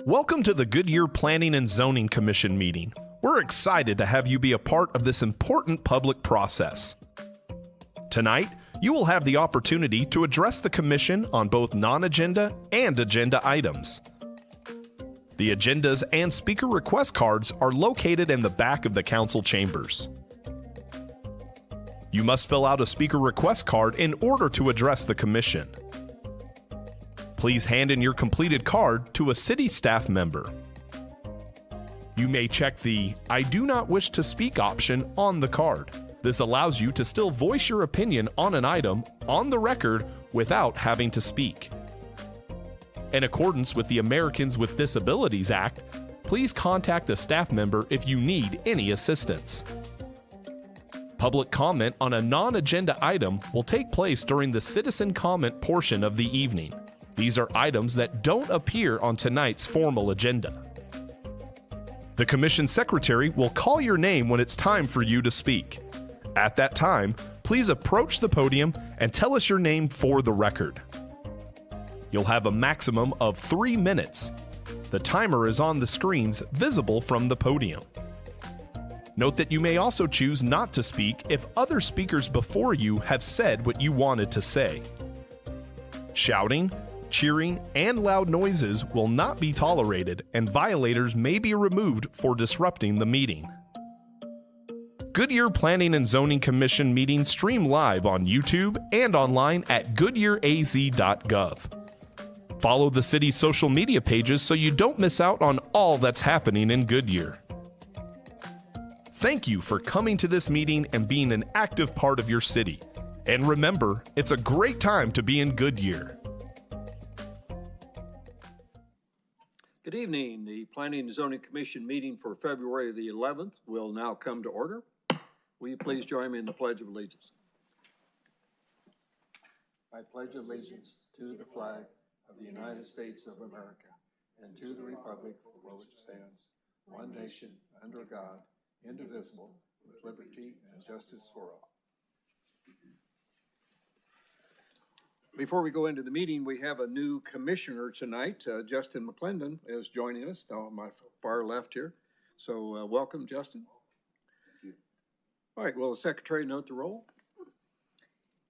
Welcome to the Goodyear Planning and Zoning Commission meeting. We're excited to have you be a part of this important public process. Tonight, you will have the opportunity to address the commission on both non-agenda and agenda items. The agendas and speaker request cards are located in the back of the council chambers. You must fill out a speaker request card in order to address the commission. Please hand in your completed card to a city staff member. You may check the "I do not wish to speak" option on the card. This allows you to still voice your opinion on an item on the record without having to speak. In accordance with the Americans with Disabilities Act, please contact a staff member if you need any assistance. Public comment on a non-agenda item will take place during the citizen comment portion of the evening. These are items that don't appear on tonight's formal agenda. The commission secretary will call your name when it's time for you to speak. At that time, please approach the podium and tell us your name for the record. You'll have a maximum of 3 minutes. The timer is on the screens visible from the podium. Note that you may also choose not to speak if other speakers before you have said what you wanted to say. Shouting, cheering, and loud noises will not be tolerated, and violators may be removed for disrupting the meeting. Goodyear Planning and Zoning Commission meetings stream live on YouTube and online at goodyearaz.gov. Follow the city's social media pages so you don't miss out on all that's happening in Goodyear. Thank you for coming to this meeting and being an active part of your city. And remember, it's a great time to be in Goodyear. Good evening. The Planning and Zoning Commission meeting for February the 11th will now come to order. Will you please join me in the Pledge of Allegiance? I pledge allegiance to the flag of the United States of America and to the republic for which it stands, one nation, under God, indivisible, with liberty and justice for all. Before we go into the meeting, we have a new commissioner tonight. Justin McClendon is joining us on my far left here. So welcome, Justin. Thank you. All right, will the secretary note the roll?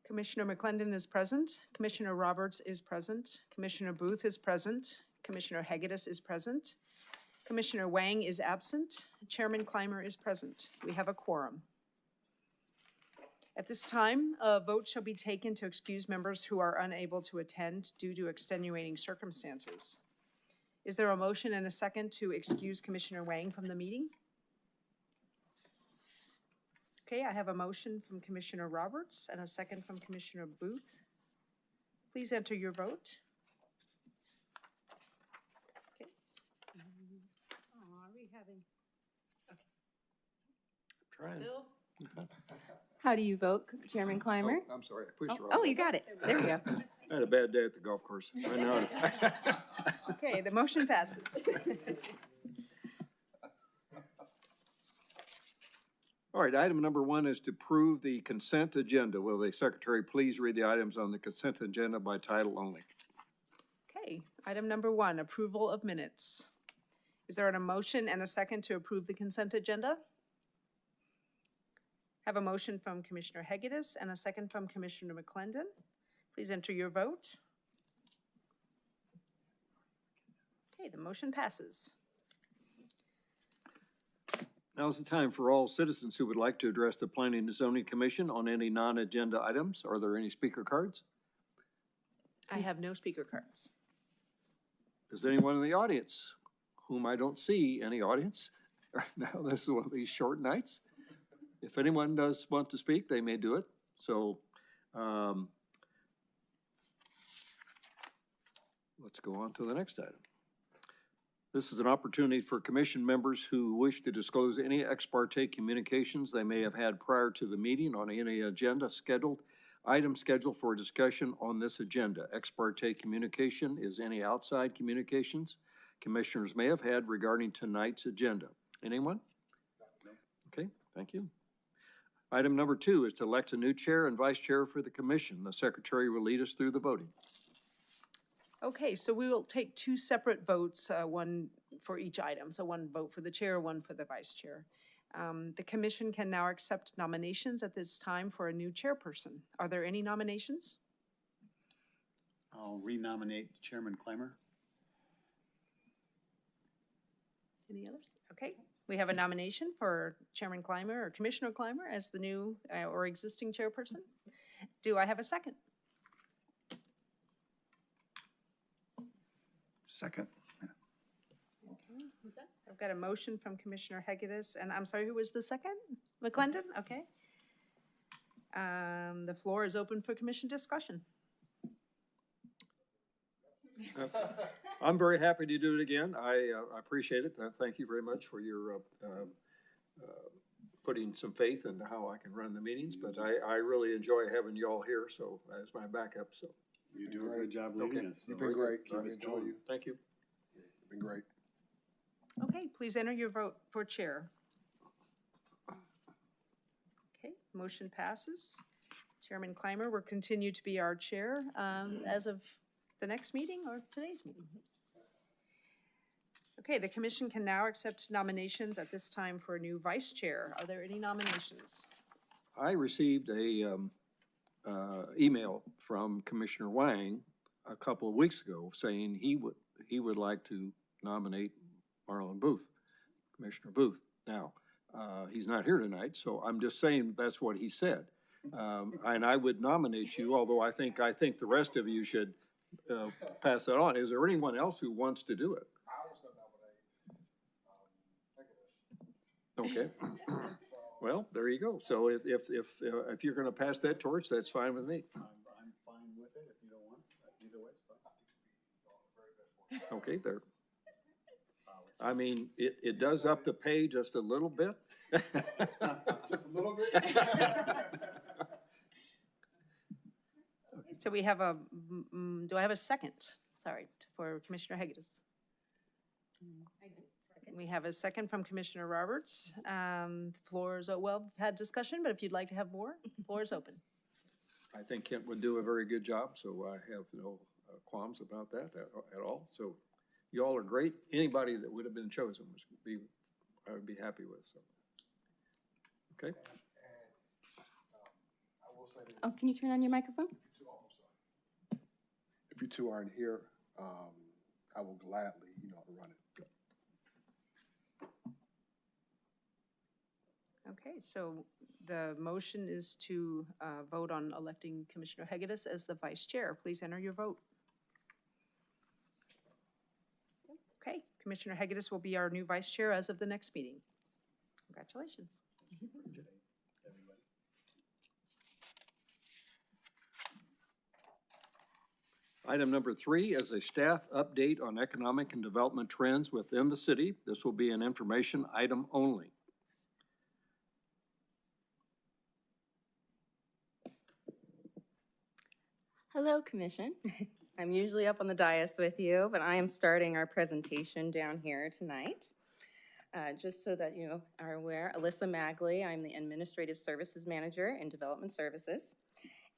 Commissioner McClendon is present. Commissioner Roberts is present. Commissioner Booth is present. Commissioner Hegedus is present. Commissioner Wang is absent. Chairman Clymer is present. We have a quorum. At this time, a vote shall be taken to excuse members who are unable to attend due to extenuating circumstances. Is there a motion and a second to excuse Commissioner Wang from the meeting? Okay, I have a motion from Commissioner Roberts and a second from Commissioner Booth. Please enter your vote. Okay. Are we having? Trying. Still? How do you vote, Chairman Clymer? Oh, I'm sorry, I pushed the wrong Oh, button. you got it. There we go. I had a bad day at the golf course. I know it. Okay, the motion passes. All right, item number 1 is to approve the consent agenda. Will the secretary please read the items on the consent agenda by title only? Okay, item number 1, approval of minutes. Is there a motion and a second to approve the consent agenda? Have a motion from Commissioner Hegedus and a second from Commissioner McClendon. Please enter your vote. Okay, the motion passes. Now's the time for all citizens who would like to address the Planning and Zoning Commission on any non-agenda items. Are there any speaker cards? I have no speaker cards. Is there anyone in the audience whom I don't see any audience? Now, this is one of these short nights. If anyone does want to speak, they may do it. So let's go on to the next item. This is an opportunity for commission members who wish to disclose any ex parte communications they may have had prior to the meeting on any agenda item scheduled for discussion on this agenda. Ex parte communication is any outside communications commissioners may have had regarding tonight's agenda. Anyone? No. Okay, thank you. Item number 2 is to elect a new chair and vice chair for the commission. The secretary will lead us through the voting. Okay, so we will take two separate votes, one for each item. So one vote for the chair, one for the vice chair. The commission can now accept nominations at this time for a new chairperson. Are there any nominations? I'll renominate Chairman Clymer. Any others? Okay, we have a nomination for Chairman Clymer or Commissioner Clymer as the new or existing chairperson. Do I have a second? Second. I've got a motion from Commissioner Hegedus, and I'm sorry, who was the second? McClendon? Okay. The floor is open for commission discussion. I'm very happy to do it again. I appreciate it. Thank you very much for your putting some faith into how I can run the meetings, but I really enjoy having you all here, so as my backup, so. You do a good job leading Okay. us. You've been great. Keep us going. Thank you. You've been great. Okay, please enter your vote for chair. Okay, motion passes. Chairman Clymer will continue to be our chair as of the next meeting or today's meeting. Okay, the commission can now accept nominations at this time for a new vice chair. Are there any nominations? I received a email from Commissioner Wang a couple of weeks ago saying he would like to nominate Marlon Booth, Commissioner Booth. Now, he's not here tonight, so I'm just saying that's what he said. And I would nominate you, although I think the rest of you should pass that on. Is there anyone else who wants to do it? Okay. Well, there you go. So if you're gonna pass that torch, that's fine with me. I'm fine with it if you don't want it. Either way, it's fine. Okay, there. I mean, it does up the pay just a little bit. Just a little bit? So we have a, do I have a second? Sorry, for Commissioner Hegedus. We have a second from Commissioner Roberts. Floor is, well, we've had discussion, but if you'd like to have more, the floor is open. I think Kent would do a very good job, so I have no qualms about that at all. So you all are great. Anybody that would have been chosen I would be happy with, so. Okay, I will say this. Oh, can you turn on your microphone? If you two aren't here, I will gladly, run it. Okay, so the motion is to vote on electing Commissioner Hegedus as the vice chair. Please enter your vote. Okay, Commissioner Hegedus will be our new vice chair as of the next meeting. Congratulations. item number 3 is a staff update on economic and development trends within the city. This will be an information item only. Hello, Commission. I'm usually up on the dais with you, but I am starting our presentation down here tonight. Just so that you are aware, Alyssa Magley, I'm the Administrative Services Manager in Development Services.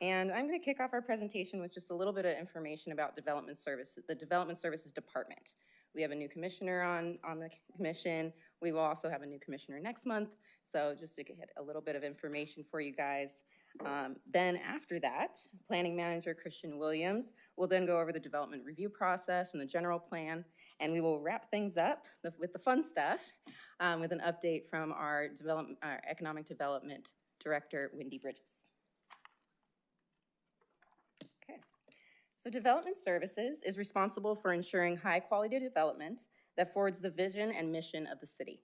And I'm going to kick off our presentation with just a little bit of information about Development Services, the Development Services Department. We have a new commissioner on the commission. We will also have a new commissioner next month. So just to get a little bit of information for you guys. Then after that, Planning Manager Christian Williams will then go over the development review process and the general plan, and we will wrap things up with the fun stuff with an update from our Economic Development Director, Wendy Bridges. Okay, so Development Services is responsible for ensuring high-quality development that forwards the vision and mission of the city.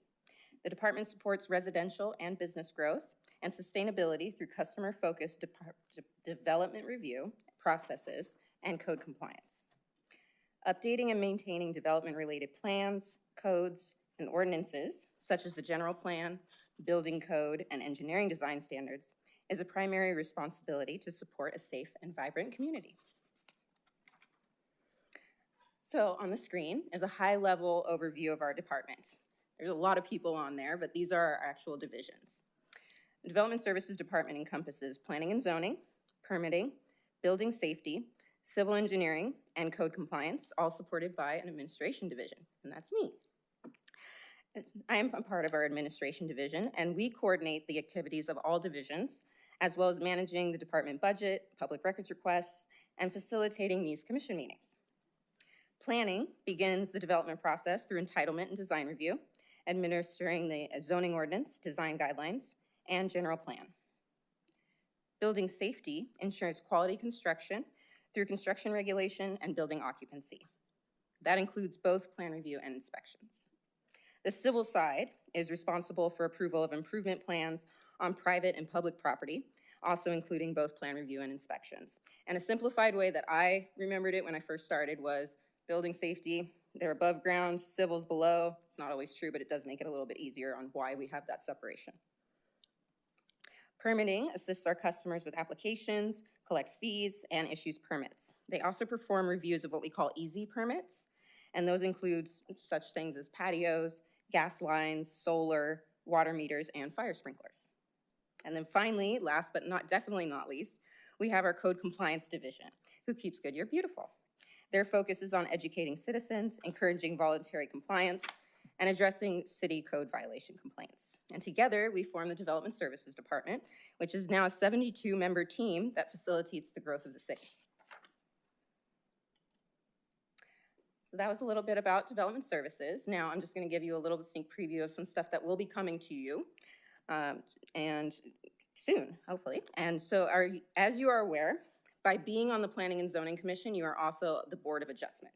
The department supports residential and business growth and sustainability through customer-focused development review processes and code compliance. Updating and maintaining development-related plans, codes, and ordinances, such as the general plan, building code, and engineering design standards, is a primary responsibility to support a safe and vibrant community. So on the screen is a high-level overview of our department. There's a lot of people on there, but these are our actual divisions. The Development Services Department encompasses planning and zoning, permitting, building safety, civil engineering, and code compliance, all supported by an administration division, and that's me. I am a part of our administration division, and we coordinate the activities of all divisions, as well as managing the department budget, public records requests, and facilitating these commission meetings. Planning begins the development process through entitlement and design review, administering the zoning ordinance, design guidelines, and general plan. Building safety ensures quality construction through construction regulation and building occupancy. That includes both plan review and inspections. The civil side is responsible for approval of improvement plans on private and public property, also including both plan review and inspections. And a simplified way that I remembered it when I first started was building safety, they're above ground, civil's below. It's not always true, but it does make it a little bit easier on why we have that separation. Permitting assists our customers with applications, collects fees, and issues permits. They also perform reviews of what we call easy permits, and those include such things as patios, gas lines, solar, water meters, and fire sprinklers. And then finally, last but definitely not least, we have our code compliance division, who keeps Goodyear beautiful. Their focus is on educating citizens, encouraging voluntary compliance, and addressing city code violation complaints. And together, we form the Development Services Department, which is now a 72-member team that facilitates the growth of the city. So that was a little bit about development services. Now I'm just going to give you a little sneak preview of some stuff that will be coming to you and soon, hopefully. And so as you are aware, by being on the Planning and Zoning Commission, you are also the Board of Adjustment.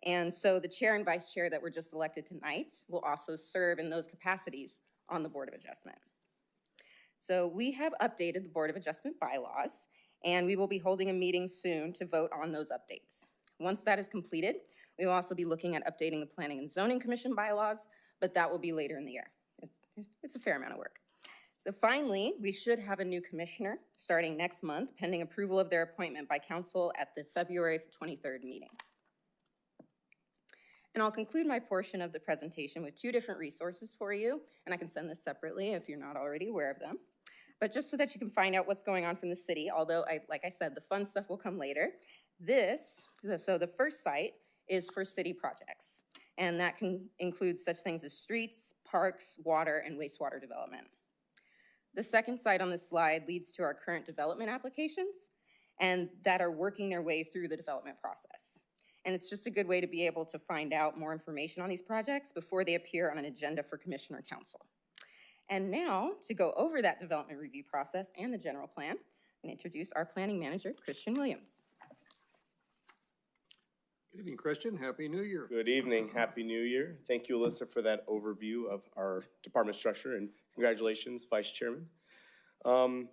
And so the chair and vice chair that were just elected tonight will also serve in those capacities on the Board of Adjustment. So we have updated the Board of Adjustment bylaws, and we will be holding a meeting soon to vote on those updates. Once that is completed, we will also be looking at updating the Planning and Zoning Commission bylaws, but that will be later in the year. It's a fair amount of work. So finally, we should have a new commissioner starting next month, pending approval of their appointment by council at the February 23rd meeting. And I'll conclude my portion of the presentation with two different resources for you, and I can send this separately if you're not already aware of them. But just so that you can find out what's going on from the city, although like I said, the fun stuff will come later. So the first site is for city projects, and that can include such things as streets, parks, water, and wastewater development. The second site on this slide leads to our current development applications and that are working their way through the development process. And it's just a good way to be able to find out more information on these projects before they appear on an agenda for Commissioner Council. And now, to go over that development review process and the general plan, I'm going to introduce our planning manager, Christian Williams. Good evening, Christian. Happy New Year. Good evening. Happy New Year. Thank you, Alyssa, for that overview of our department structure, and congratulations, Vice Chairman. I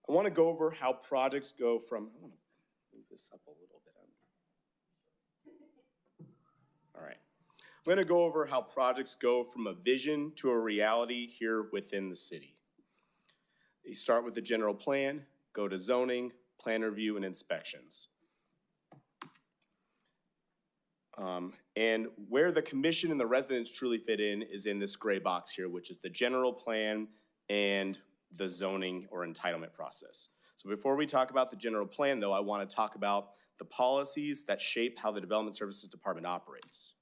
want to go over how projects go from, I want to move this up a little bit. All right. I'm going to go over how projects go from a vision to a reality here within the city. They start with the general plan, go to zoning, plan review, and inspections. And where the commission and the residents truly fit in is in this gray box here, which is the general plan and the zoning or entitlement process. So before we talk about the general plan, though, I want to talk about the policies that shape how the Development Services Department operates.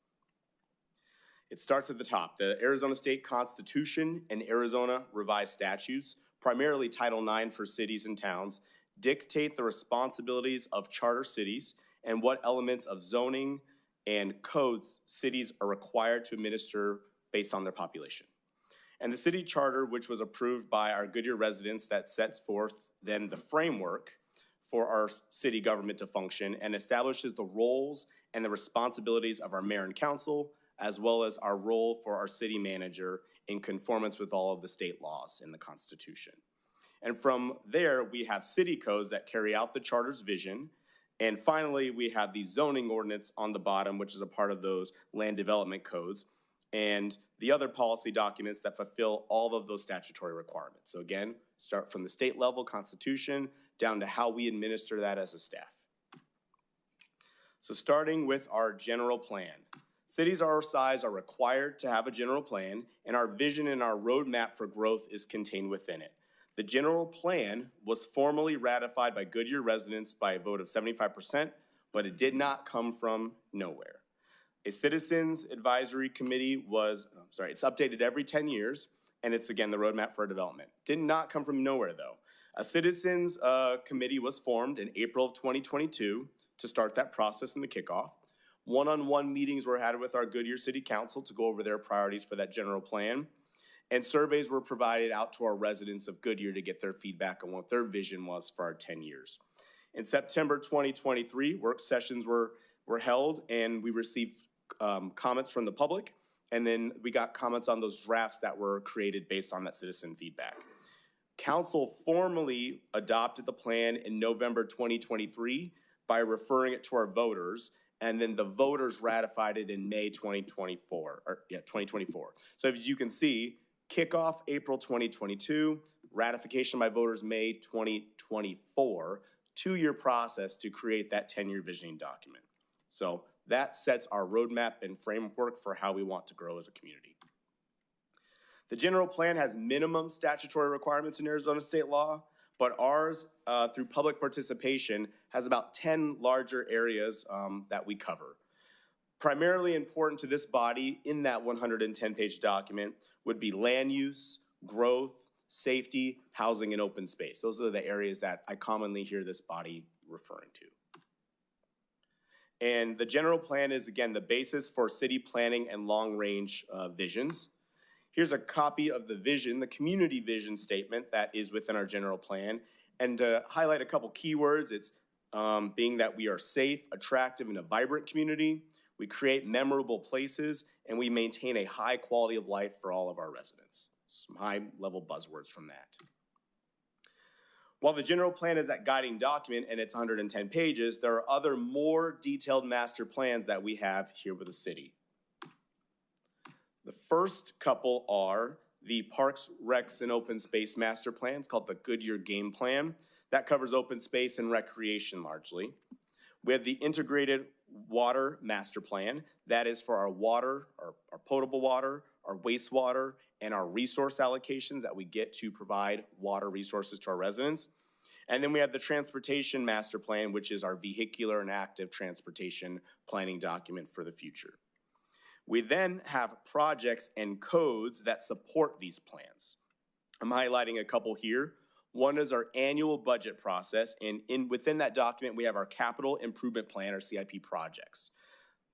It starts at the top. The Arizona State Constitution and Arizona Revised Statutes, primarily Title IX for cities and towns, dictate the responsibilities of charter cities and what elements of zoning and codes cities are required to administer based on their population. And the city charter, which was approved by our Goodyear residents, that sets forth then the framework for our city government to function and establishes the roles and the responsibilities of our mayor and council, as well as our role for our city manager in conformance with all of the state laws in the Constitution. And from there, we have city codes that carry out the charter's vision. And finally, we have the zoning ordinance on the bottom, which is a part of those land development codes, and the other policy documents that fulfill all of those statutory requirements. So again, start from the state level Constitution down to how we administer that as a staff. So starting with our general plan. Cities our size are required to have a general plan, and our vision and our roadmap for growth is contained within it. The general plan was formally ratified by Goodyear residents by a vote of 75%, but it did not come from nowhere. A citizens advisory committee it's updated every 10 years, and it's again the roadmap for development. Did not come from nowhere though. A citizens committee was formed in April of 2022 to start that process and the kickoff. One-on-one meetings were had with our Goodyear City Council to go over their priorities for that general plan. And surveys were provided out to our residents of Goodyear to get their feedback on what their vision was for our 10 years. In September 2023, work sessions were held and we received comments from the public. And then we got comments on those drafts that were created based on that citizen feedback. Council formally adopted the plan in November 2023 by referring it to our voters, and then the voters ratified it in May 2024. So as you can see, kickoff April 2022, ratification by voters May 2024, 2-year process to create that 10-year visioning document. So that sets our roadmap and framework for how we want to grow as a community. The general plan has minimum statutory requirements in Arizona state law, but ours, through public participation, has about 10 larger areas that we cover. Primarily important to this body in that 110-page document would be land use, growth, safety, housing, and open space. Those are the areas that I commonly hear this body referring to. And the general plan is, again, the basis for city planning and long-range visions. Here's a copy of the vision, the community vision statement that is within our general plan. And to highlight a couple keywords, it's being that we are safe, attractive, and a vibrant community. We create memorable places, and we maintain a high quality of life for all of our residents. Some high-level buzzwords from that. While the general plan is that guiding document and it's 110 pages, there are other more detailed master plans that we have here with the city. The first couple are the Parks, Recs, and Open Space Master Plans called the Goodyear Game Plan. That covers open space and recreation largely. We have the Integrated Water Master Plan. That is for our water, our potable water, our wastewater, and our resource allocations that we get to provide water resources to our residents. And then we have the Transportation Master Plan, which is our vehicular and active transportation planning document for the future. We then have projects and codes that support these plans. I'm highlighting a couple here. One is our annual budget process, and within that document, we have our Capital Improvement Plan, or CIP projects.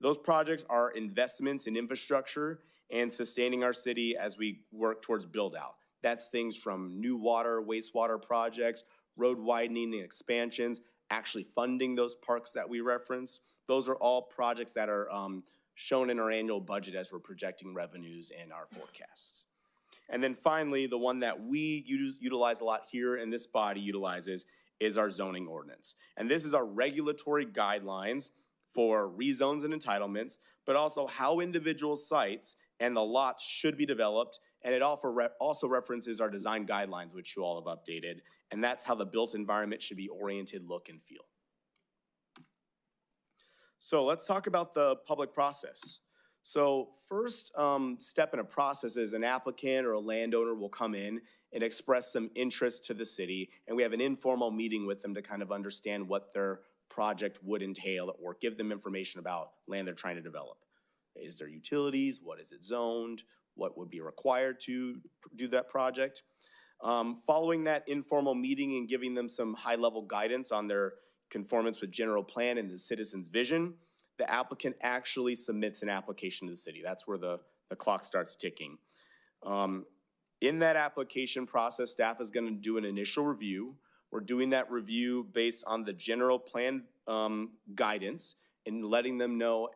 Those projects are investments in infrastructure and sustaining our city as we work towards build out. That's things from new water, wastewater projects, road widening and expansions, actually funding those parks that we reference. Those are all projects that are shown in our annual budget as we're projecting revenues and our forecasts. And then finally, the one that we utilize a lot here and this body utilizes is our zoning ordinance. And this is our regulatory guidelines for rezones and entitlements, but also how individual sites and the lots should be developed. And it also references our design guidelines, which you all have updated. And that's how the built environment should be oriented, look, and feel. So let's talk about the public process. So first step in a process is an applicant or a landowner will come in and express some interest to the city, and we have an informal meeting with them to kind of understand what their project would entail or give them information about land they're trying to develop. Is there utilities? What is it zoned? What would be required to do that project? Following that informal meeting and giving them some high-level guidance on their conformance with general plan and the citizen's vision, the applicant actually submits an application to the city. That's where the clock starts ticking. In that application process, staff is gonna do an initial review. We're doing that review based on the general plan guidance and letting them know,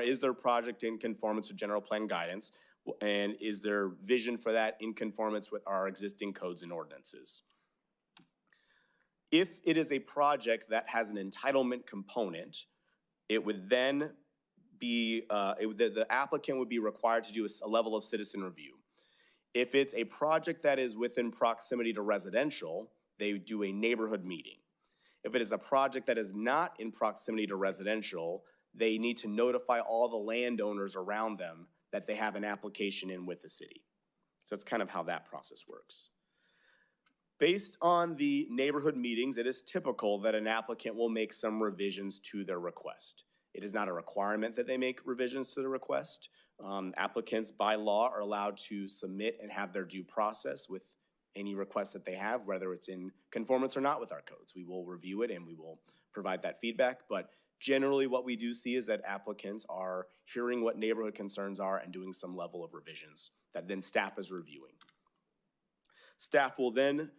is their project in conformance with general plan guidance? And is their vision for that in conformance with our existing codes and ordinances? If it is a project that has an entitlement component, it would then be, the applicant would be required to do a level of citizen review. If it's a project that is within proximity to residential, they do a neighborhood meeting. If it is a project that is not in proximity to residential, they need to notify all the landowners around them that they have an application in with the city. So that's kind of how that process works. Based on the neighborhood meetings, it is typical that an applicant will make some revisions to their request. It is not a requirement that they make revisions to the request. Applicants by law are allowed to submit and have their due process with any request that they have, whether it's in conformance or not with our codes. We will review it and we will provide that feedback, but generally what we do see is that applicants are hearing what neighborhood concerns are and doing some level of revisions that then staff is reviewing. Staff will then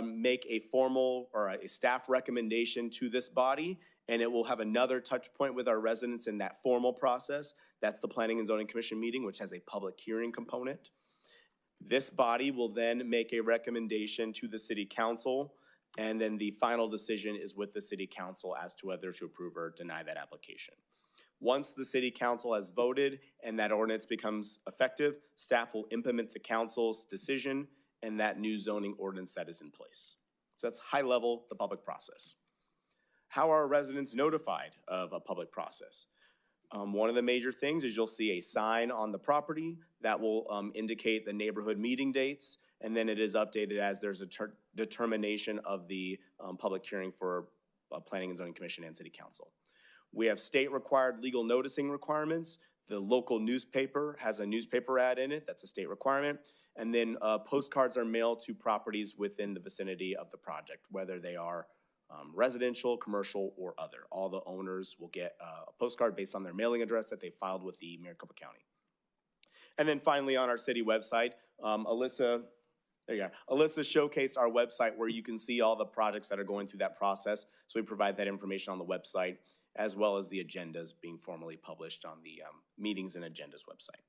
make a formal or a staff recommendation to this body, and it will have another touch point with our residents in that formal process. That's the Planning and Zoning Commission meeting, which has a public hearing component. This body will then make a recommendation to the city council, and then the final decision is with the city council as to whether to approve or deny that application. Once the city council has voted and that ordinance becomes effective, staff will implement the council's decision and that new zoning ordinance that is in place. So that's high level, the public process. How are residents notified of a public process? One of the major things is you'll see a sign on the property that will indicate the neighborhood meeting dates, and then it is updated as there's a determination of the public hearing for Planning and Zoning Commission and City Council. We have state required legal noticing requirements. The local newspaper has a newspaper ad in it, that's a state requirement. And then postcards are mailed to properties within the vicinity of the project, whether they are residential, commercial, or other. All the owners will get a postcard based on their mailing address that they filed with the Maricopa County. And then finally on our city website, Alyssa showcased our website where you can see all the projects that are going through that process. So we provide that information on the website, as well as the agendas being formally published on the meetings and agendas website.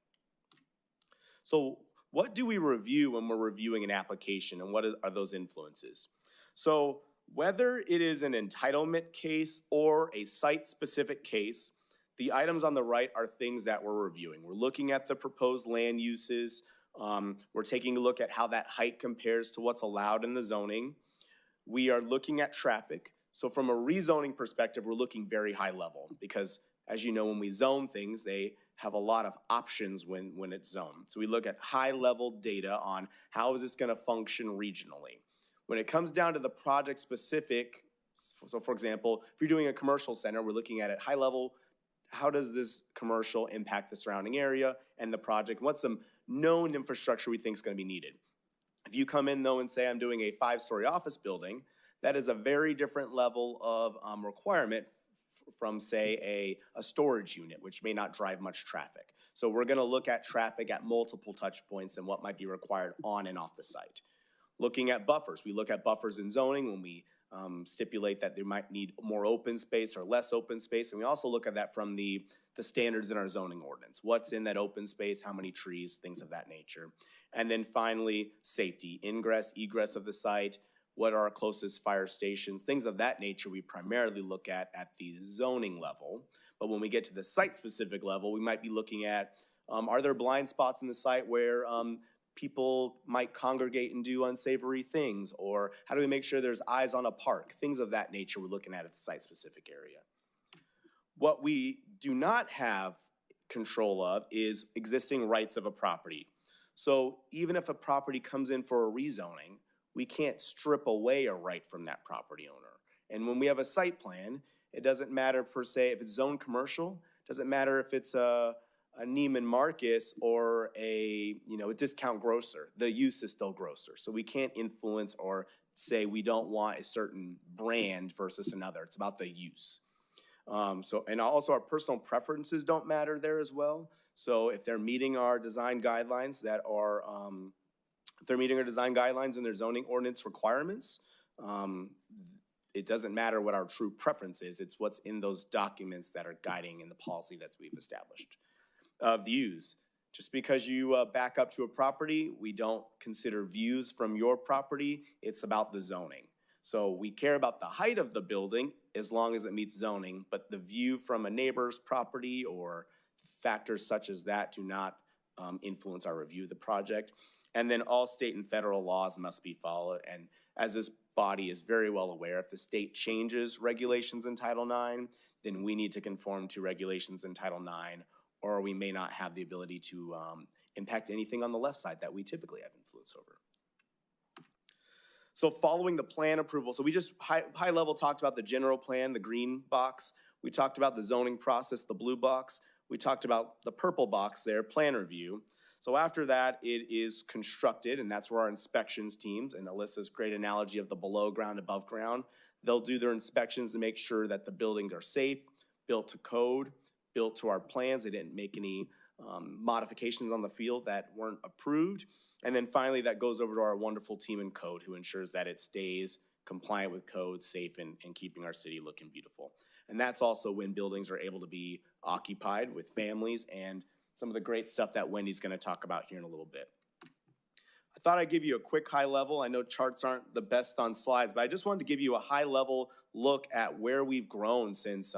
So what do we review when we're reviewing an application, and what are those influences? So whether it is an entitlement case or a site-specific case, the items on the right are things that we're reviewing. We're looking at the proposed land uses. We're taking a look at how that height compares to what's allowed in the zoning. We are looking at traffic. So from a rezoning perspective, we're looking very high level because, as you know, when we zone things, they have a lot of options when it's zoned. So we look at high level data on how is this gonna function regionally. When it comes down to the project specific, so for example, if you're doing a commercial center, we're looking at it high level, how does this commercial impact the surrounding area and the project? What's some known infrastructure we think is gonna be needed? If you come in though and say I'm doing a 5-story office building, that is a very different level of requirement from say a storage unit, which may not drive much traffic. So we're gonna look at traffic at multiple touch points and what might be required on and off the site. Looking at buffers, we look at buffers in zoning when we stipulate that they might need more open space or less open space. And we also look at that from the standards in our zoning ordinance. What's in that open space, how many trees, things of that nature. And then finally, safety, ingress, egress of the site, what are our closest fire stations, things of that nature we primarily look at the zoning level. But when we get to the site-specific level, we might be looking at, are there blind spots in the site where people might congregate and do unsavory things? Or how do we make sure there's eyes on a park? Things of that nature we're looking at the site-specific area. What we do not have control of is existing rights of a property. So even if a property comes in for a rezoning, we can't strip away a right from that property owner. And when we have a site plan, it doesn't matter per se if it's zoned commercial, doesn't matter if it's a Neiman Marcus or a discount grocer. The use is still grocer. So we can't influence or say we don't want a certain brand versus another. It's about the use. And also our personal preferences don't matter there as well. So if they're meeting our design guidelines that are, if they're meeting our design guidelines and their zoning ordinance requirements, it doesn't matter what our true preference is. It's what's in those documents that are guiding in the policy that we've established. Views. Just because you back up to a property, we don't consider views from your property. It's about the zoning. So we care about the height of the building as long as it meets zoning, but the view from a neighbor's property or factors such as that do not influence our review of the project. And then all state and federal laws must be followed. And as this body is very well aware, if the state changes regulations in Title IX, then we need to conform to regulations in Title IX, or we may not have the ability to impact anything on the left side that we typically have influence over. So following the plan approval, so we just high level talked about the general plan, the green box. We talked about the zoning process, the blue box. We talked about the purple box there, plan review. So after that, it is constructed, and that's where our inspections teams, and Alyssa's great analogy of the below ground, above ground, they'll do their inspections to make sure that the buildings are safe, built to code, built to our plans. They didn't make any modifications on the field that weren't approved. And then finally, that goes over to our wonderful team in code who ensures that it stays compliant with code, safe, and keeping our city looking beautiful. And that's also when buildings are able to be occupied with families and some of the great stuff that Wendy's gonna talk about here in a little bit. I thought I'd give you a quick high level. I know charts aren't the best on slides, but I just wanted to give you a high level look at where we've grown since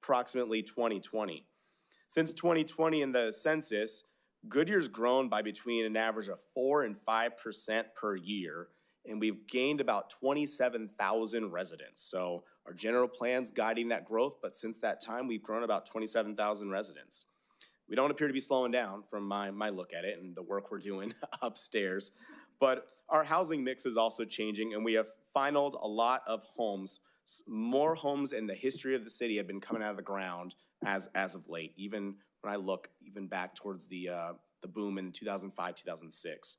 approximately 2020. Since 2020 in the census, Goodyear's grown by between an average of 4 and 5% per year, and we've gained about 27,000 residents. So our general plan's guiding that growth, but since that time, we've grown about 27,000 residents. We don't appear to be slowing down from my look at it and the work we're doing upstairs. But our housing mix is also changing, and we have finalized a lot of homes. More homes in the history of the city have been coming out of the ground as of late, even when I look even back towards the boom in 2005, 2006.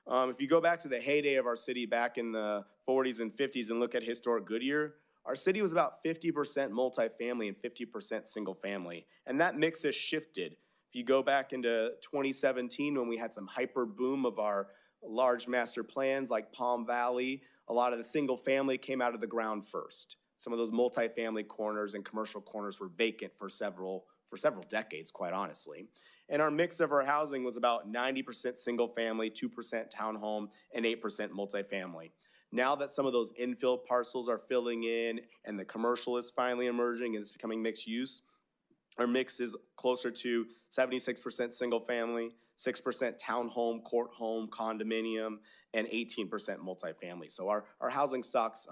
If you go back to the heyday of our city back in the 40s and 50s and look at historic Goodyear, our city was about 50% multifamily and 50% single family. And that mix has shifted. If you go back into 2017 when we had some hyper boom of our large master plans like Palm Valley, a lot of the single family came out of the ground first. Some of those multifamily corners and commercial corners were vacant for several decades, quite honestly. And our mix of our housing was about 90% single family, 2% townhome, and 8% multifamily. Now that some of those infill parcels are filling in and the commercial is finally emerging and it's becoming mixed use, our mix is closer to 76% single family, 6% townhome, court home, condominium, and 18% multifamily. So our housing stocks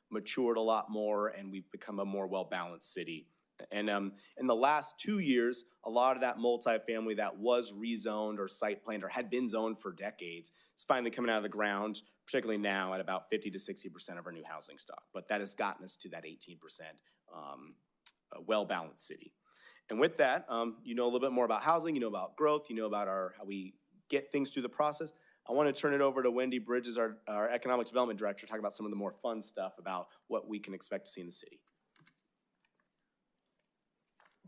matured a lot more and we've become a more well-balanced city. And in the last 2 years, a lot of that multifamily that was rezoned or site planned or had been zoned for decades is finally coming out of the ground, particularly now at about 50 to 60% of our new housing stock. But that has gotten us to that 18% well-balanced city. And with that, you know a little bit more about housing, you know about growth, you know about how we get things through the process. I want to turn it over to Wendy Bridges, our Economic Development Director, to talk about some of the more fun stuff about what we can expect to see in the city.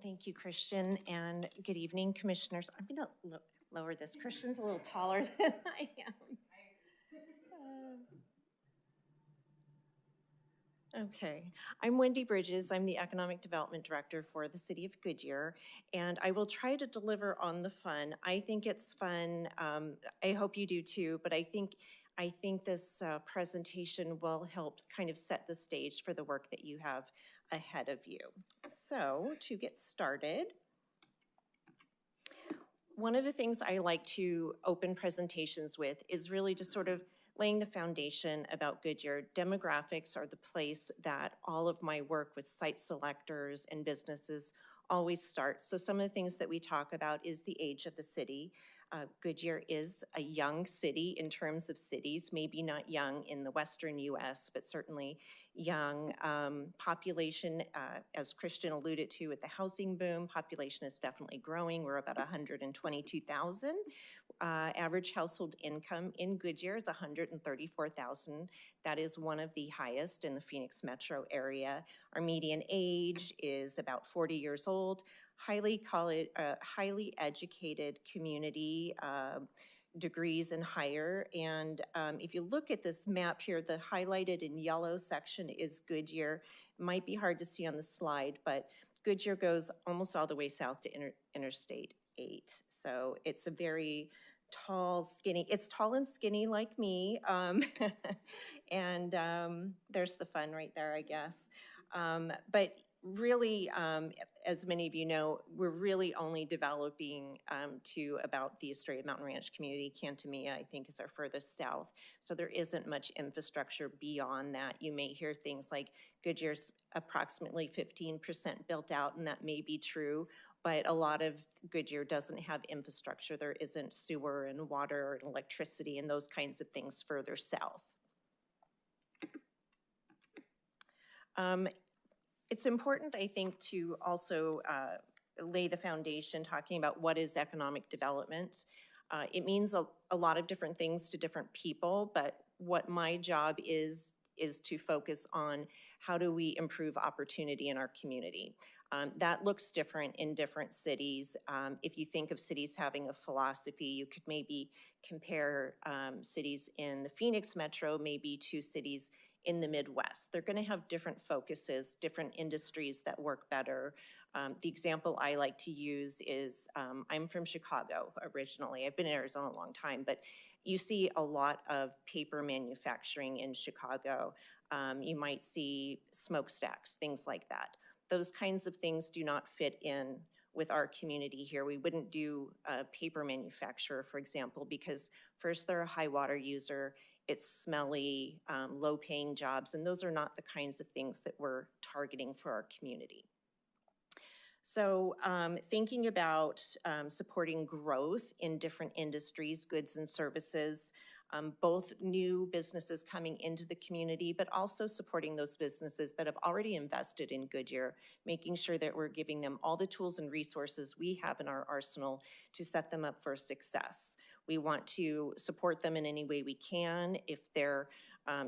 Thank you, Christian, and good evening, commissioners. I'm going to lower this. Christian's a little taller than I am. Okay, I'm Wendy Bridges. I'm the Economic Development Director for the City of Goodyear, and I will try to deliver on the fun. I think it's fun. I hope you do too, but I think this presentation will help kind of set the stage for the work that you have ahead of you. So to get started, one of the things I like to open presentations with is really just sort of laying the foundation about Goodyear. Demographics are the place that all of my work with site selectors and businesses always starts. So some of the things that we talk about is the age of the city. Goodyear is a young city in terms of cities, maybe not young in the Western US, but certainly young. Population, as Christian alluded to with the housing boom, population is definitely growing. We're about 122,000. Average household income in Goodyear is $134,000. That is one of the highest in the Phoenix metro area. Our median age is about 40 years old. Highly educated community, degrees and higher. And if you look at this map here, the highlighted in yellow section is Goodyear. It might be hard to see on the slide, but Goodyear goes almost all the way south to Interstate 8. So it's a very tall, skinny, it's tall and skinny like me. And there's the fun right there, I guess. But really, as many of you know, we're really only developing to about the Estrella Mountain Ranch community. Cantamia, I think, is our furthest south. So there isn't much infrastructure beyond that. You may hear things like Goodyear's approximately 15% built out, and that may be true, but a lot of Goodyear doesn't have infrastructure. There isn't sewer and water and electricity and those kinds of things further south. It's important, I think, to also lay the foundation talking about what is economic development. It means a lot of different things to different people, but what my job is to focus on how do we improve opportunity in our community. That looks different in different cities. If you think of cities having a philosophy, you could maybe compare cities in the Phoenix metro maybe to cities in the Midwest. They're going to have different focuses, different industries that work better. The example I like to use is, I'm from Chicago originally. I've been in Arizona a long time, but you see a lot of paper manufacturing in Chicago. You might see smokestacks, things like that. Those kinds of things do not fit in with our community here. We wouldn't do a paper manufacturer, for example, because first they're a high water user, it's smelly, low-paying jobs, and those are not the kinds of things that we're targeting for our community. So thinking about supporting growth in different industries, goods and services, both new businesses coming into the community, but also supporting those businesses that have already invested in Goodyear, making sure that we're giving them all the tools and resources we have in our arsenal to set them up for success. We want to support them in any way we can. If they're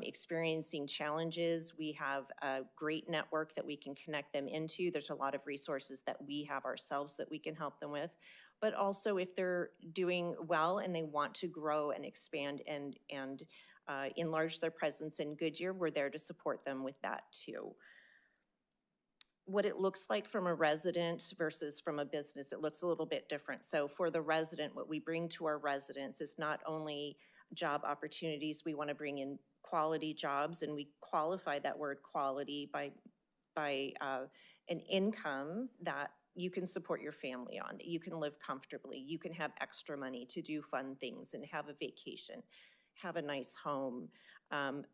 experiencing challenges, we have a great network that we can connect them into. There's a lot of resources that we have ourselves that we can help them with. But also if they're doing well and they want to grow and expand and enlarge their presence in Goodyear, we're there to support them with that too. What it looks like from a resident versus from a business, it looks a little bit different. So for the resident, what we bring to our residents is not only job opportunities, we want to bring in quality jobs, and we qualify that word quality by an income that you can support your family on, that you can live comfortably, you can have extra money to do fun things and have a vacation, have a nice home.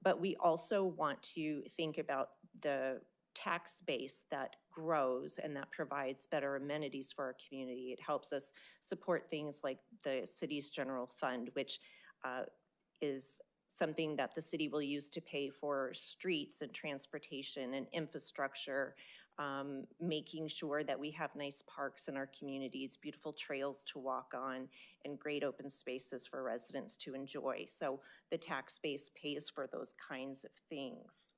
But we also want to think about the tax base that grows and that provides better amenities for our community. It helps us support things like the city's general fund, which is something that the city will use to pay for streets and transportation and infrastructure, making sure that we have nice parks in our communities, beautiful trails to walk on, and great open spaces for residents to enjoy. So the tax base pays for those kinds of things.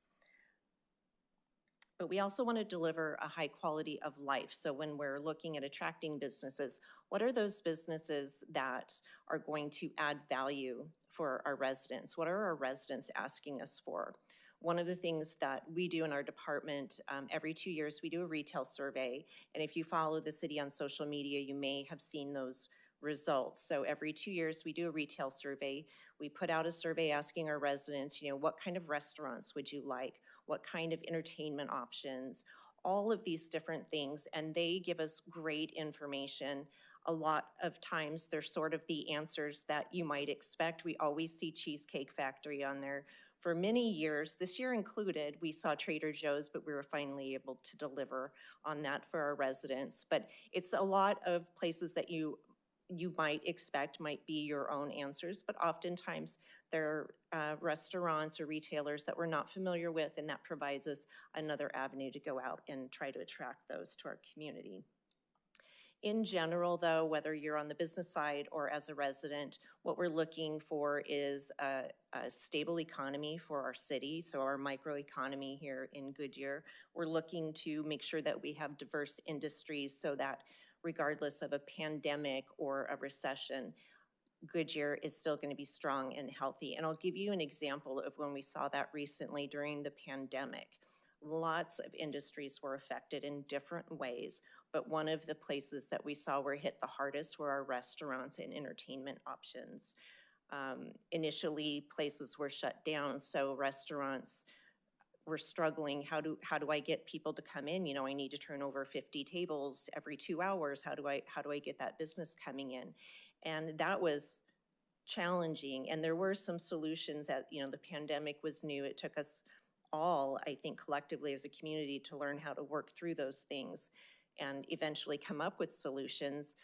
But we also want to deliver a high quality of life. So when we're looking at attracting businesses, what are those businesses that are going to add value for our residents? What are our residents asking us for? One of the things that we do in our department, every 2 years, we do a retail survey. And if you follow the city on social media, you may have seen those results. So every 2 years, we do a retail survey. We put out a survey asking our residents, what kind of restaurants would you like? What kind of entertainment options? All of these different things, and they give us great information. A lot of times, they're sort of the answers that you might expect. We always see Cheesecake Factory on there. For many years, this year included, we saw Trader Joe's, but we were finally able to deliver on that for our residents. But it's a lot of places that you might expect might be your own answers, but oftentimes they're restaurants or retailers that we're not familiar with, and that provides us another avenue to go out and try to attract those to our community. In general, though, whether you're on the business side or as a resident, what we're looking for is a stable economy for our city, so our microeconomy here in Goodyear. We're looking to make sure that we have diverse industries so that regardless of a pandemic or a recession, Goodyear is still going to be strong and healthy. And I'll give you an example of when we saw that recently during the pandemic. Lots of industries were affected in different ways, but one of the places that we saw were hit the hardest were our restaurants and entertainment options. Initially, places were shut down, so restaurants were struggling. How do I get people to come in? I need to turn over 50 tables every 2 hours. How do I get that business coming in? And that was challenging. And there were some solutions that, the pandemic was new. It took us all, I think, collectively as a community to learn how to work through those things and eventually come up with solutions.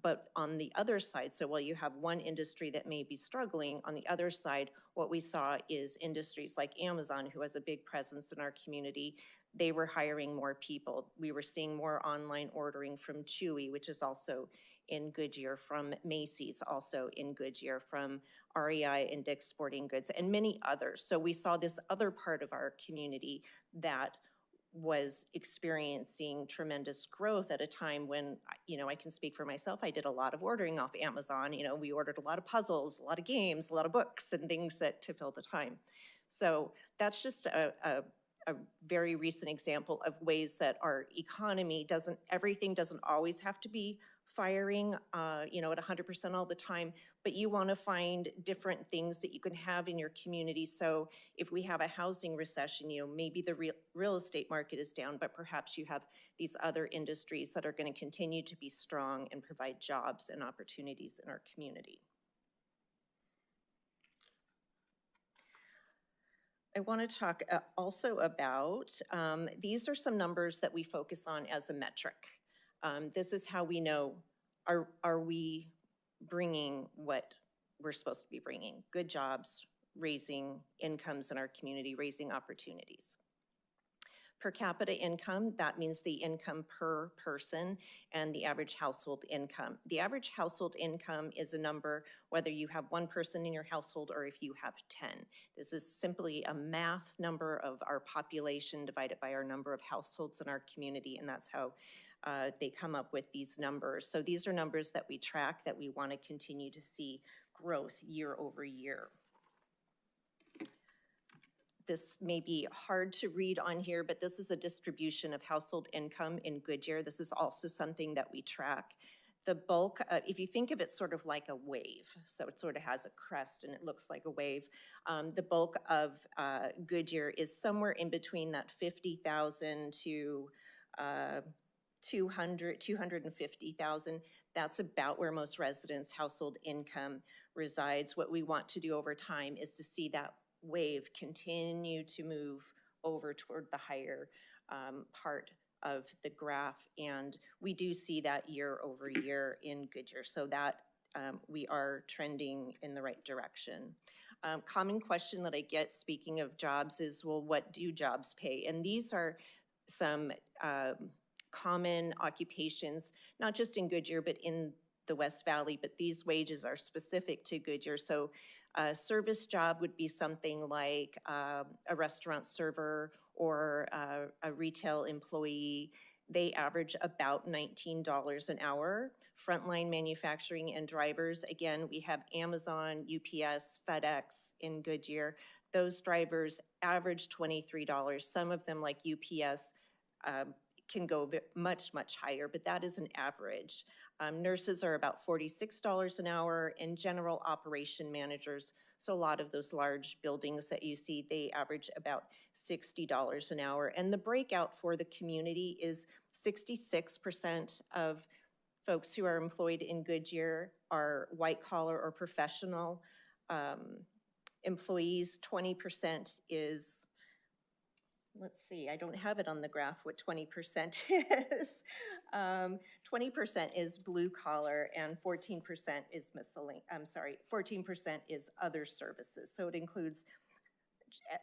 But on the other side, so while you have one industry that may be struggling, on the other side, what we saw is industries like Amazon, who has a big presence in our community, they were hiring more people. We were seeing more online ordering from Chewy, which is also in Goodyear, from Macy's, also in Goodyear, from REI and Dick's Sporting Goods, and many others. So we saw this other part of our community that was experiencing tremendous growth at a time when, I can speak for myself, I did a lot of ordering off Amazon. We ordered a lot of puzzles, a lot of games, a lot of books and things to fill the time. So that's just a very recent example of ways that our economy everything doesn't always have to be firing, at 100% all the time, but you want to find different things that you can have in your community. So if we have a housing recession, maybe the real estate market is down, but perhaps you have these other industries that are going to continue to be strong and provide jobs and opportunities in our community. I want to talk also about, these are some numbers that we focus on as a metric. This is how we know, are we bringing what we're supposed to be bringing? Good jobs, raising incomes in our community, raising opportunities. Per capita income, that means the income per person and the average household income. The average household income is a number whether you have one person in your household or if you have 10. This is simply a math number of our population divided by our number of households in our community, and that's how they come up with these numbers. So these are numbers that we track, that we want to continue to see growth year over year. This may be hard to read on here, but this is a distribution of household income in Goodyear. This is also something that we track. The bulk, if you think of it sort of like a wave, so it sort of has a crest and it looks like a wave, the bulk of Goodyear is somewhere in between that 50,000 to 250,000. That's about where most residents' household income resides. What we want to do over time is to see that wave continue to move over toward the higher part of the graph, and we do see that year over year in Goodyear, so that we are trending in the right direction. Common question that I get, speaking of jobs, is, well, what do jobs pay? And these are some common occupations, not just in Goodyear, but in the West Valley, but these wages are specific to Goodyear. So a service job would be something like a restaurant server or a retail employee. They average about $19 an hour. Frontline manufacturing and drivers, again, we have Amazon, UPS, FedEx in Goodyear. Those drivers average $23. Some of them, like UPS, can go much, much higher, but that is an average. Nurses are about $46 an hour, and general operation managers, so a lot of those large buildings that you see, they average about $60 an hour. And the breakout for the community is 66% of folks who are employed in Goodyear are white collar or professional employees. 20% is, let's see, I don't have it on the graph what 20% is. 20% is blue collar and 14% is 14% is other services. So it includes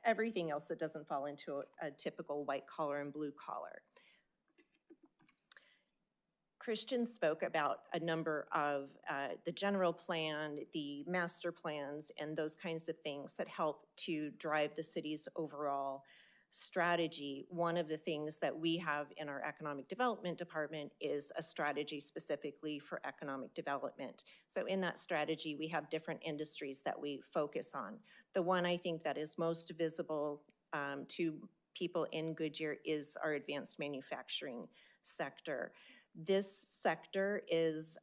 everything else that doesn't fall into a typical white collar and blue collar. Christian spoke about a number of the general plan, the master plans, and those kinds of things that help to drive the city's overall strategy. One of the things that we have in our economic development department is a strategy specifically for economic development. So in that strategy, we have different industries that we focus on. The one I think that is most visible to people in Goodyear is our advanced manufacturing sector. This sector is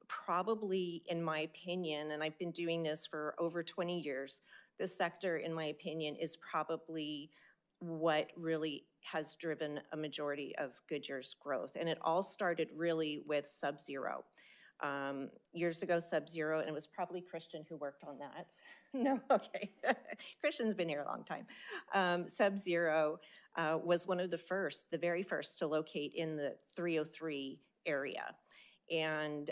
probably, in my opinion, and I've been doing this for over 20 years, this sector, in my opinion, is probably what really has driven a majority of Goodyear's growth. And it all started really with Sub-Zero. Years ago, Sub-Zero, and it was probably Christian who worked on that. No, okay. Christian's been here a long time. Sub-Zero was one of the very first to locate in the 303 area. And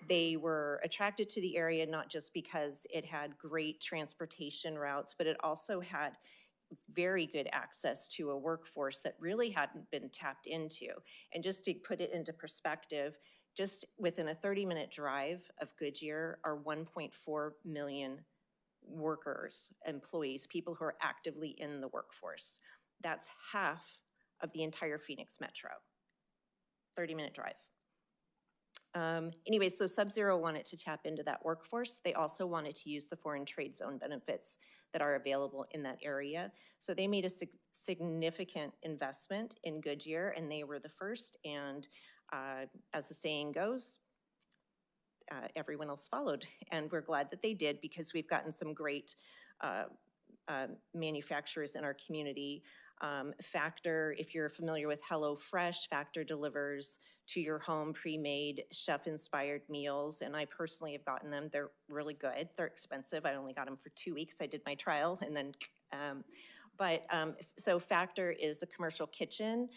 they were attracted to the area not just because it had great transportation routes, but it also had very good access to a workforce that really hadn't been tapped into. And just to put it into perspective, just within a 30-minute drive of Goodyear are 1.4 million workers, employees, people who are actively in the workforce. That's half of the entire Phoenix Metro. 30-minute drive. Anyway, so Sub-Zero wanted to tap into that workforce. They also wanted to use the foreign trade zone benefits that are available in that area. So they made a significant investment in Goodyear, and they were the first. And as the saying goes, everyone else followed. And we're glad that they did, because we've gotten some great manufacturers in our community. Factor, if you're familiar with HelloFresh, Factor delivers to your home pre-made chef-inspired meals, and I personally have gotten them. They're really good. They're expensive. I only got them for 2 weeks. I did my trial, and then, so Factor is a commercial kitchen,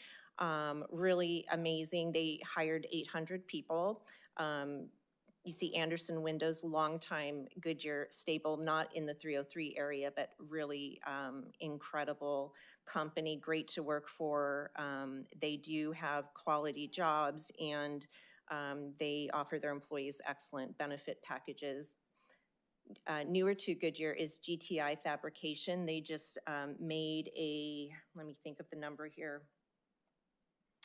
really amazing. They hired 800 people. You see Anderson Windows, longtime Goodyear staple, not in the 303 area, but really incredible company, great to work for. They do have quality jobs, and they offer their employees excellent benefit packages. Newer to Goodyear is GTI Fabrication. They just made a, let me think of the number here,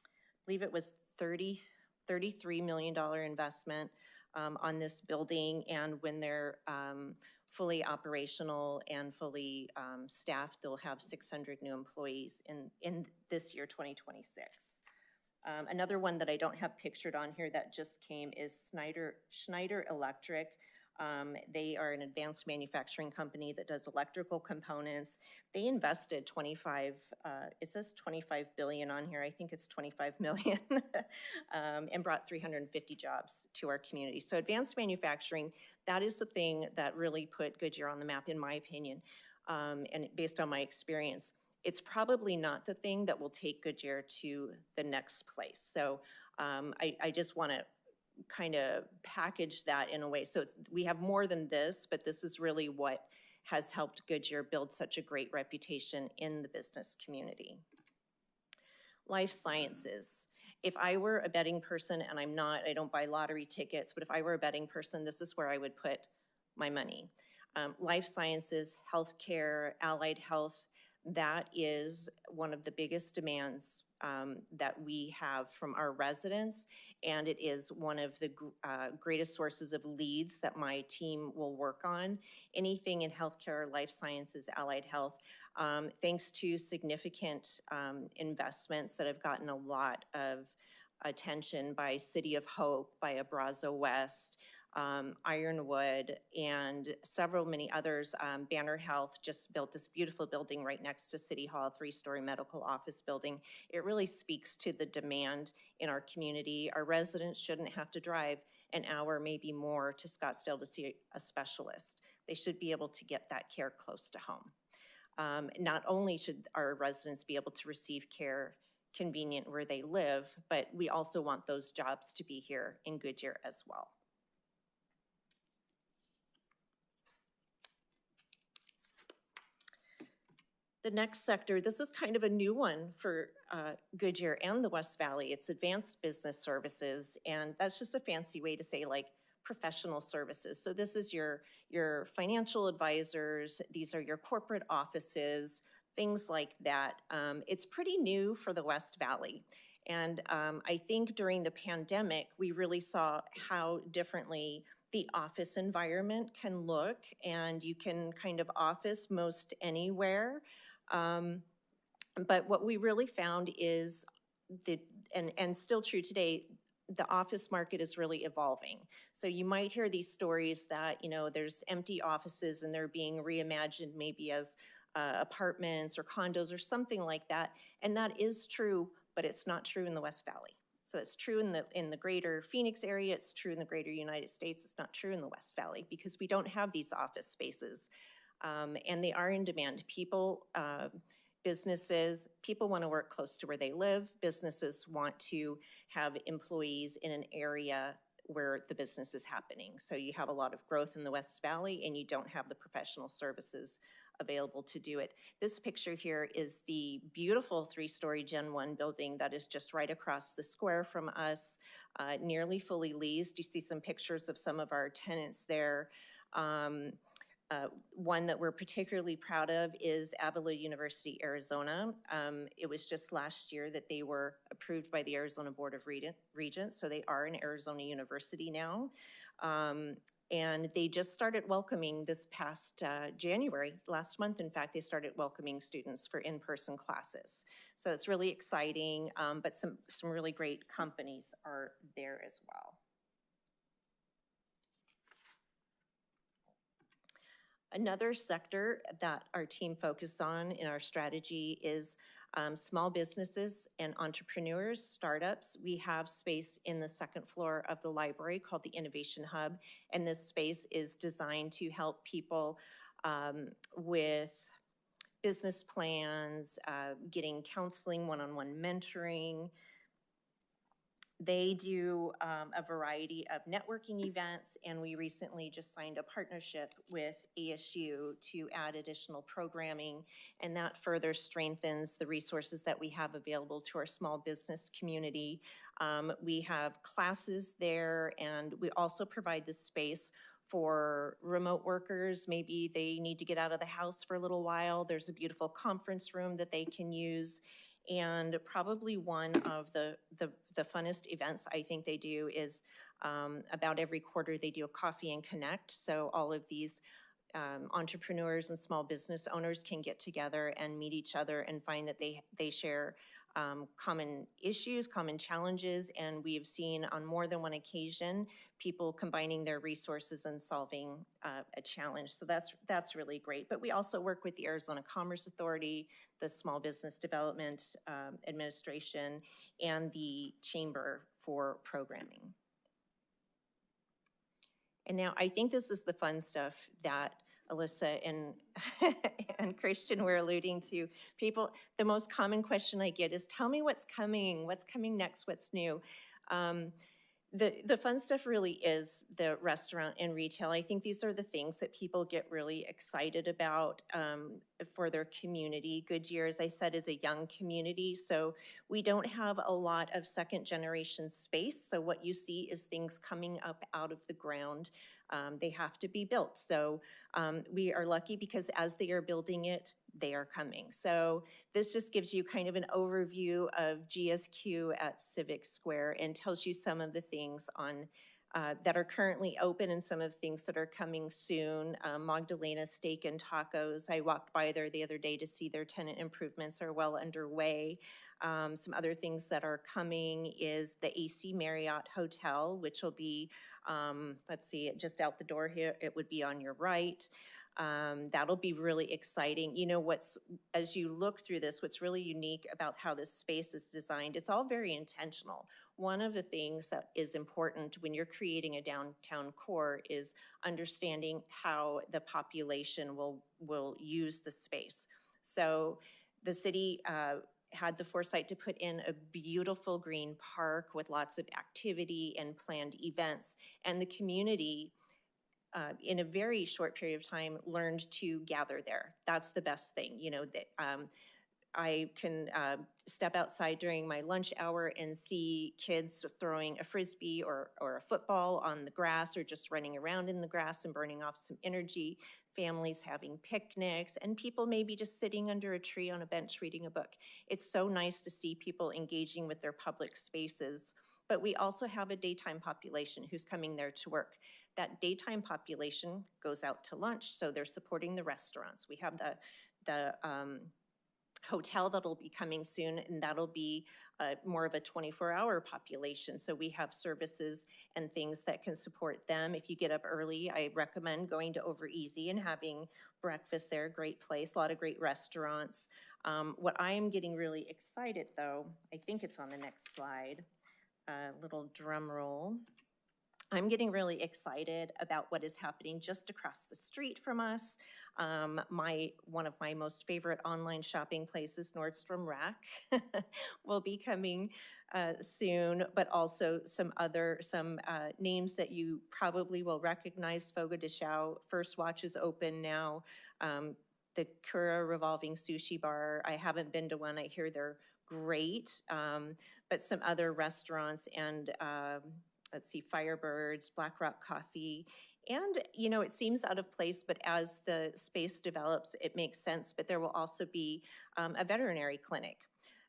I believe it was $33 million investment on this building, and when they're fully operational and fully staffed, they'll have 600 new employees in this year, 2026. Another one that I don't have pictured on here that just came is Schneider Electric. They are an advanced manufacturing company that does electrical components. They invested it says 25 billion on here. I think it's 25 million, and brought 350 jobs to our community. So advanced manufacturing, that is the thing that really put Goodyear on the map, in my opinion, and based on my experience. It's probably not the thing that will take Goodyear to the next place. So I just want to kind of package that in a way. So we have more than this, but this is really what has helped Goodyear build such a great reputation in the business community. Life sciences. If I were a betting person, and I'm not, I don't buy lottery tickets, but if I were a betting person, this is where I would put my money. Life sciences, healthcare, allied health, that is one of the biggest demands that we have from our residents, and it is one of the greatest sources of leads that my team will work on. Anything in healthcare, life sciences, allied health, thanks to significant investments that have gotten a lot of attention by City of Hope, by Abrazo West, Ironwood, and many others. Banner Health just built this beautiful building right next to City Hall, a 3-story medical office building. It really speaks to the demand in our community. Our residents shouldn't have to drive an hour, maybe more, to Scottsdale to see a specialist. They should be able to get that care close to home. Not only should our residents be able to receive care convenient where they live, but we also want those jobs to be here in Goodyear as well. The next sector, this is kind of a new one for Goodyear and the West Valley. It's advanced business services, and that's just a fancy way to say like professional services. So this is your financial advisors, these are your corporate offices, things like that. It's pretty new for the West Valley. And I think during the pandemic, we really saw how differently the office environment can look, and you can kind of office most anywhere. But what we really found is and still true today, the office market is really evolving. So you might hear these stories that, there's empty offices and they're being reimagined maybe as apartments or condos or something like that. And that is true, but it's not true in the West Valley. So it's true in the greater Phoenix area, it's true in the greater United States, it's not true in the West Valley because we don't have these office spaces. And they are in demand. People, businesses, people want to work close to where they live. Businesses want to have employees in an area where the business is happening. So you have a lot of growth in the West Valley and you don't have the professional services available to do it. This picture here is the beautiful 3-story Gen 1 building that is just right across the square from us, nearly fully leased. You see some pictures of some of our tenants there. One that we're particularly proud of is Avila University, Arizona. It was just last year that they were approved by the Arizona Board of Regents, so they are an Arizona university now. And they just started welcoming this past January, last month, in fact, they started welcoming students for in-person classes. So it's really exciting, but some really great companies are there as well. Another sector that our team focuses on in our strategy is small businesses and entrepreneurs, startups. We have space in the second floor of the library called the Innovation Hub, and this space is designed to help people with business plans, getting counseling, one-on-one mentoring. They do a variety of networking events, and we recently just signed a partnership with ASU to add additional programming, and that further strengthens the resources that we have available to our small business community. We have classes there, and we also provide the space for remote workers. Maybe they need to get out of the house for a little while. There's a beautiful conference room that they can use. And probably one of the funnest events I think they do is about every quarter they do a Coffee and Connect. So all of these entrepreneurs and small business owners can get together and meet each other and find that they share common issues, common challenges, and we have seen on more than one occasion people combining their resources and solving a challenge. So that's really great. But we also work with the Arizona Commerce Authority, the Small Business Development Administration, and the Chamber for programming. And now I think this is the fun stuff that Alyssa and Christian were alluding to. People, the most common question I get is, tell me what's coming next, what's new? The fun stuff really is the restaurant and retail. I think these are the things that people get really excited about for their community. Goodyear, as I said, is a young community, so we don't have a lot of second generation space. So what you see is things coming up out of the ground. They have to be built. So we are lucky because as they are building it, they are coming. So this just gives you kind of an overview of GSQ at Civic Square and tells you some of the things on that are currently open and some of the things that are coming soon. Magdalena Steak and Tacos, I walked by there the other day to see their tenant improvements are well underway. Some other things that are coming is the AC Marriott Hotel, which will be, let's see, just out the door here, it would be on your right. That'll be really exciting. You know, as you look through this, what's really unique about how this space is designed, it's all very intentional. One of the things that is important when you're creating a downtown core is understanding how the population will use the space. So the city had the foresight to put in a beautiful green park with lots of activity and planned events, and the community in a very short period of time learned to gather there. That's the best thing. You know, I can step outside during my lunch hour and see kids throwing a Frisbee or a football on the grass or just running around in the grass and burning off some energy, families having picnics, and people maybe just sitting under a tree on a bench reading a book. It's so nice to see people engaging with their public spaces. But we also have a daytime population who's coming there to work. That daytime population goes out to lunch, so they're supporting the restaurants. We have the hotel that'll be coming soon, and that'll be more of a 24-hour population. So we have services and things that can support them. If you get up early, I recommend going to Over Easy and having breakfast there. Great place, a lot of great restaurants. What I am getting really excited though, I think it's on the next slide, little drum roll. I'm getting really excited about what is happening just across the street from us. One of my most favorite online shopping places, Nordstrom Rack, will be coming soon, but also some names that you probably will recognize. Fogo de Chão, First Watch is open now. The Kura Revolving Sushi Bar, I haven't been to one, I hear they're great. But some other restaurants and let's see, Firebirds, Black Rock Coffee. And, you know, it seems out of place, but as the space develops, it makes sense. But there will also be a veterinary clinic.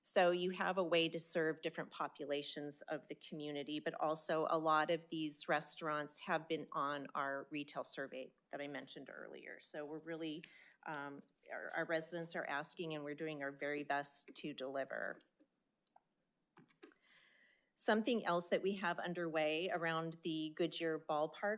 So you have a way to serve different populations of the community, but also a lot of these restaurants have been on our retail survey that I mentioned earlier. So we're really, our residents are asking and we're doing our very best to deliver. Something else that we have underway around the Goodyear Ballpark,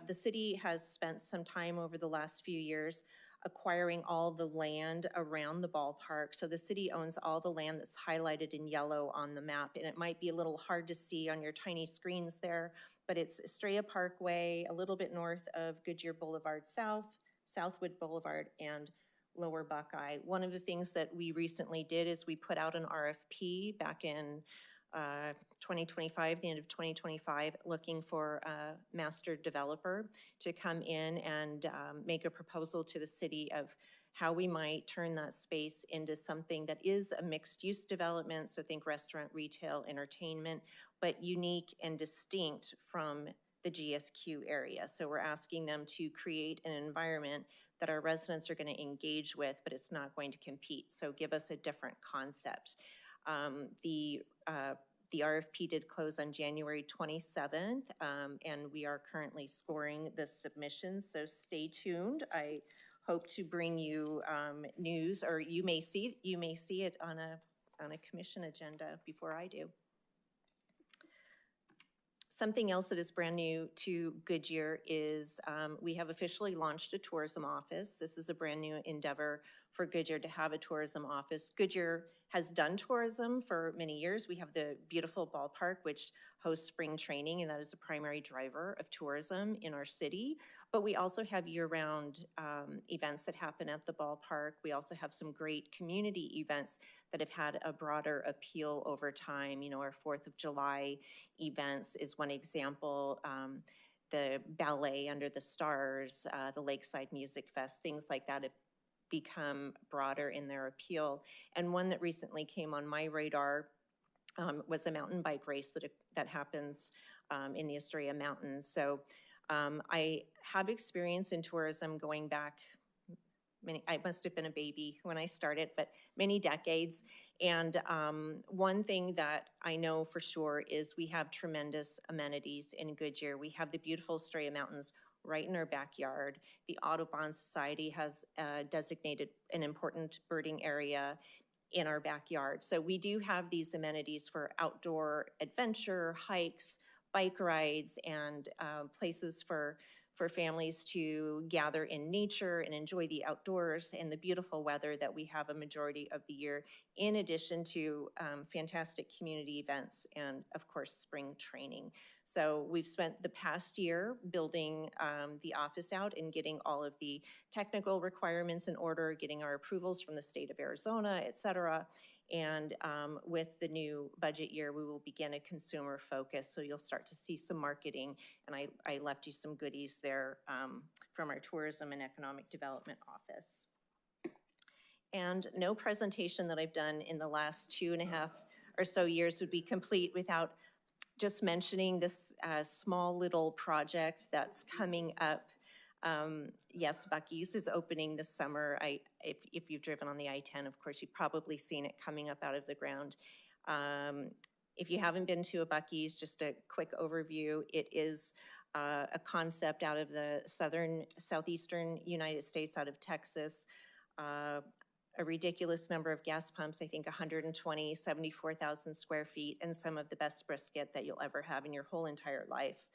the city has spent some time over the last few years acquiring all the land around the ballpark. So the city owns all the land that's highlighted in yellow on the map. And it might be a little hard to see on your tiny screens there, but it's Estrella Parkway, a little bit north of Goodyear Boulevard South, Southwood Boulevard, and Lower Buckeye. One of the things that we recently did is we put out an RFP back in 2025, the end of 2025, looking for a master developer to come in and make a proposal to the city of how we might turn that space into something that is a mixed-use development, so think restaurant, retail, entertainment, but unique and distinct from the GSQ area. So we're asking them to create an environment that our residents are going to engage with, but it's not going to compete. So give us a different concept. The RFP did close on January 27th, and we are currently scoring the submissions, so stay tuned. I hope to bring you news, or you may see it on a commission agenda before I do. Something else that is brand new to Goodyear is we have officially launched a tourism office. This is a brand new endeavor for Goodyear to have a tourism office. Goodyear has done tourism for many years. We have the beautiful ballpark, which hosts spring training, and that is a primary driver of tourism in our city. But we also have year-round events that happen at the ballpark. We also have some great community events that have had a broader appeal over time. You know, our 4th of July events is one example. The ballet under the stars, the Lakeside Music Fest, things like that have become broader in their appeal. And one that recently came on my radar was a mountain bike race that happens in the Estrella Mountains. So I have experience in tourism going back I must have been a baby when I started, but many decades. And one thing that I know for sure is we have tremendous amenities in Goodyear. We have the beautiful Estrella Mountains right in our backyard. The Audubon Society has designated an important birding area in our backyard. So we do have these amenities for outdoor adventure, hikes, bike rides, and places for families to gather in nature and enjoy the outdoors and the beautiful weather that we have a majority of the year, in addition to fantastic community events and, of course, spring training. So we've spent the past year building the office out and getting all of the technical requirements in order, getting our approvals from the state of Arizona, et cetera. And with the new budget year, we will begin a consumer focus. So you'll start to see some marketing. And I left you some goodies there from our Tourism and Economic Development Office. And no presentation that I've done in the last 2.5 or so years would be complete without just mentioning this small little project that's coming up. Yes, Buc-ee's is opening this summer. If you've driven on the I-10, of course, you've probably seen it coming up out of the ground. If you haven't been to a Buc-ee's, just a quick overview. It is a concept out of the southeastern United States, out of Texas. A ridiculous number of gas pumps, I think 120, 74,000 square feet, and some of the best brisket that you'll ever have in your whole entire life.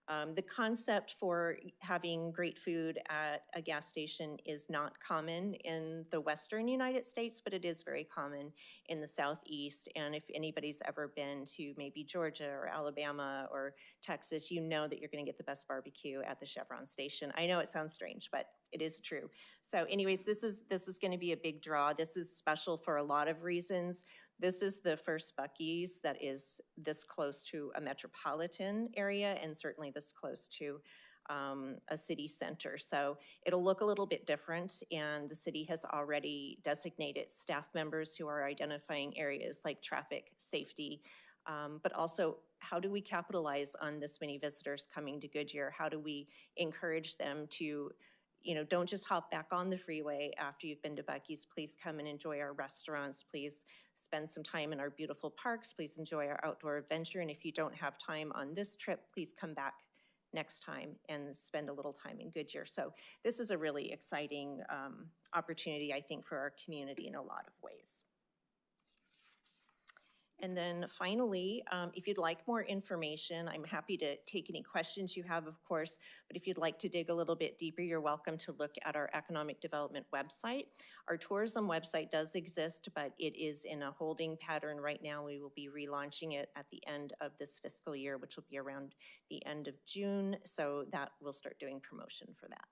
The concept for having great food at a gas station is not common in the western United States, but it is very common in the southeast. And if anybody's ever been to maybe Georgia or Alabama or Texas, you know that you're going to get the best barbecue at the Chevron station. I know it sounds strange, but it is true. So anyways, this is going to be a big draw. This is special for a lot of reasons. This is the first Buc-ee's that is this close to a metropolitan area and certainly this close to a city center. So it'll look a little bit different, and the city has already designated staff members who are identifying areas like traffic safety, but also how do we capitalize on this many visitors coming to Goodyear? How do we encourage them to, you know, don't just hop back on the freeway after you've been to Buc-ee's. Please come and enjoy our restaurants. Please spend some time in our beautiful parks. Please enjoy our outdoor adventure. And if you don't have time on this trip, please come back next time and spend a little time in Goodyear. So this is a really exciting opportunity, I think, for our community in a lot of ways. And then finally, if you'd like more information, I'm happy to take any questions you have, of course, but if you'd like to dig a little bit deeper, you're welcome to look at our economic development website. Our tourism website does exist, but it is in a holding pattern right now. We will be relaunching it at the end of this fiscal year, which will be around the end of June, so that we'll start doing promotion for that.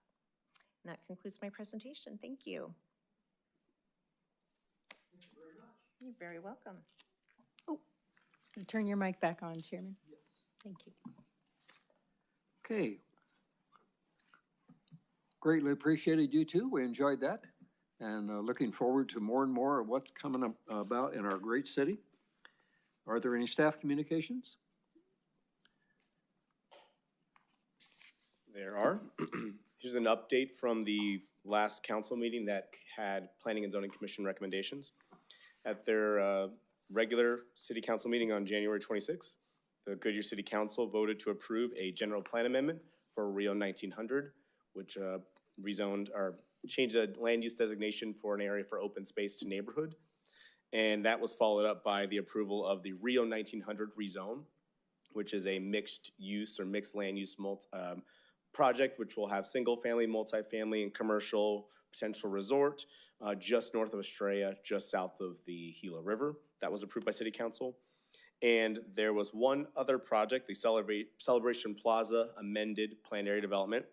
And that concludes my presentation. Thank you. Thank you very much. You're very welcome. Turn your mic back on, Chairman. Yes. Thank you. Okay. Greatly appreciated you too. We enjoyed that. And looking forward to more and more of what's coming up about in our great city. Are there any staff communications? There are. Here's an update from the last council meeting that had Planning and Zoning Commission recommendations. At their regular city council meeting on January 26th, the Goodyear City Council voted to approve a general plan amendment for Rio 1900, which rezoned or changed the land use designation for an area for open space to neighborhood. And that was followed up by the approval of the Rio 1900 rezone, which is a mixed use or mixed land use project, which will have single family, multifamily, and commercial potential resort just north of Estrella, just south of the Gila River. That was approved by City Council. And there was one other project, the Celebration Plaza amended planned area development.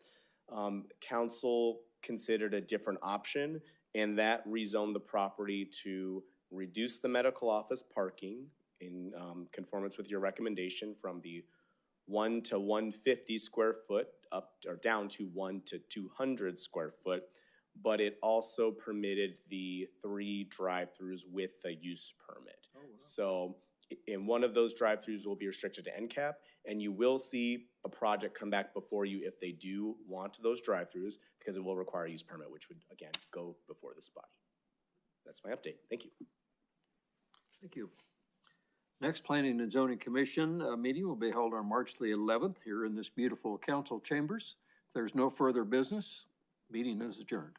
Council considered a different option, and that rezoned the property to reduce the medical office parking in conformance with your recommendation from the 1 to 150 square foot up or down to 1 to 200 square foot. But it also permitted the 3 drive-throughs with a use permit. Oh, wow. So in one of those drive-throughs will be restricted to NCAP, and you will see a project come back before you if they do want those drive-throughs, because it will require a use permit, which would, again, go before this body. That's my update. Thank you. Thank you. Next Planning and Zoning Commission meeting will be held on March the 11th here in this beautiful council chambers. If there's no further business, meeting is adjourned.